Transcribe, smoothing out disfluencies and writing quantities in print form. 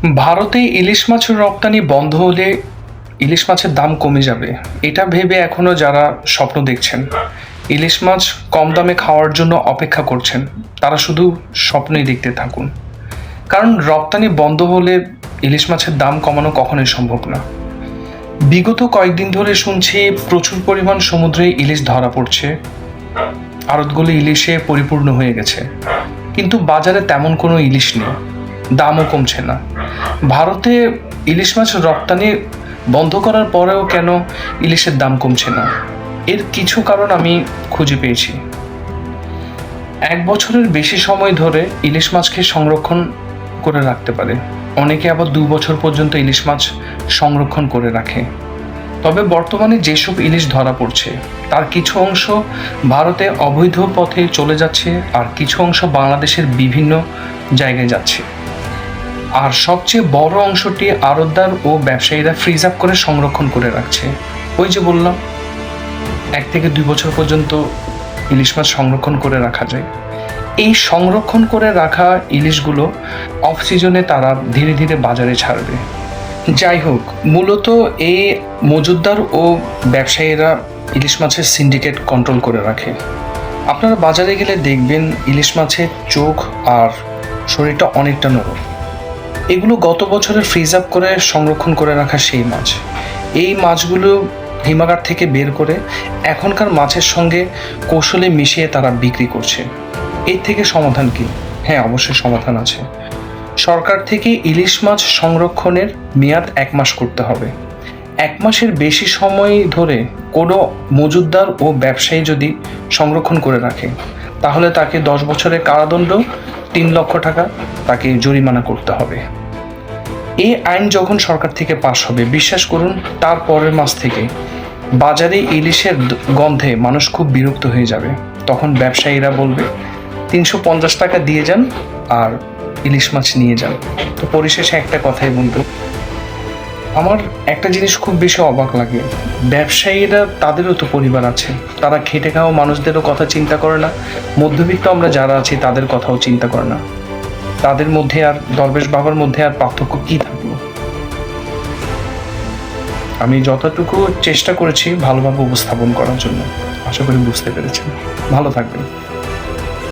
ভারতে ইলিশ মাছের রপ্তানি বন্ধ হলে ইলিশ মাছের দাম কমে যাবে, এটা ভেবে এখনও যারা স্বপ্ন দেখছেন, ইলিশ মাছ কম দামে খাওয়ার জন্য অপেক্ষা করছেন, তারা শুধু স্বপ্নই দেখতে থাকুন। কারণ রপ্তানি বন্ধ হলে ইলিশ মাছের দাম কমানো কখনোই সম্ভব না। বিগত কয়েকদিন ধরে শুনছি প্রচুর পরিমাণ সমুদ্রে ইলিশ ধরা পড়ছে, আড়তগুলো ইলিশে পরিপূর্ণ হয়ে গেছে, কিন্তু বাজারে তেমন কোনো ইলিশ নেই, দামও কমছে না। ভারতে ইলিশ মাছ রপ্তানি বন্ধ করার পরেও কেন ইলিশের দাম কমছে না, এর কিছু কারণ আমি খুঁজে পেয়েছি। 1 বছরের বেশি সময় ধরে ইলিশ মাছকে সংরক্ষণ করে রাখতে পারে, অনেকে আবার 2 বছর পর্যন্ত ইলিশ মাছ সংরক্ষণ করে রাখে। তবে বর্তমানে যেসব ইলিশ ধরা পড়ছে তার কিছু অংশ ভারতে অবৈধ পথে চলে যাচ্ছে, আর কিছু অংশ বাংলাদেশের বিভিন্ন জায়গায় যাচ্ছে। আর সবচেয়ে বড় অংশটি আড়তদার ও ব্যবসায়ীরা ফ্রিজ আপ করে সংরক্ষণ করে রাখছে। ওই যে বললাম, 1 থেকে 2 বছর পর্যন্ত ইলিশ মাছ সংরক্ষণ করে রাখা যায়। এই সংরক্ষণ করে রাখা ইলিশগুলো অফ সিজনে তারা ধীরে ধীরে বাজারে ছাড়বে। যাই হোক, মূলত এই মজুতদার ও ব্যবসায়ীরা ইলিশ মাছের সিন্ডিকেট কন্ট্রোল করে রাখে। আপনারা বাজারে গেলে দেখবেন ইলিশ মাছের চোখ আর শরীরটা অনেকটা নরম। এগুলো গত বছরের ফ্রিজ আপ করে সংরক্ষণ করে রাখা সেই মাছ। এই মাছগুলো হিমাগার থেকে বের করে এখনকার মাছের সঙ্গে কৌশলে মিশিয়ে তারা বিক্রি করছে। এর থেকে সমাধান কি? হ্যাঁ, অবশ্যই সমাধান আছে। সরকার থেকে ইলিশ মাছ সংরক্ষণের মেয়াদ 1 মাস করতে হবে। 1 মাসের বেশি সময় ধরে কোনো মজুতদার ও ব্যবসায়ী যদি সংরক্ষণ করে রাখে, তাহলে তাকে 10 বছরের কারাদণ্ড, 3 লক্ষ টাকা তাকে জরিমানা করতে হবে। এই আইন যখন সরকার থেকে পাশ হবে, বিশ্বাস করুন তার পরের মাস থেকে বাজারে ইলিশের গন্ধে মানুষ খুব বিরক্ত হয়ে যাবে। তখন ব্যবসায়ীরা বলবে 350 টাকা দিয়ে যান আর ইলিশ মাছ নিয়ে যান। তো পরিশেষে একটা কথাই বলবো, আমার একটা জিনিস খুব বেশি অবাক লাগে, ব্যবসায়ীরা তাদেরও তো পরিবার আছে, তারা খেটে খাওয়া মানুষদেরও কথা চিন্তা করে না। মধ্যবিত্ত আমরা যারা আছি তাদের কথাও চিন্তা করে না। তাদের মধ্যে আর দরবেশ বাবার মধ্যে আর পার্থক্য কি থাকলো? আমি যতটুকু চেষ্টা করেছি ভালোভাবে উপস্থাপন করার জন্য, আশা করি বুঝতে পেরেছেন। ভালো থাকবেন।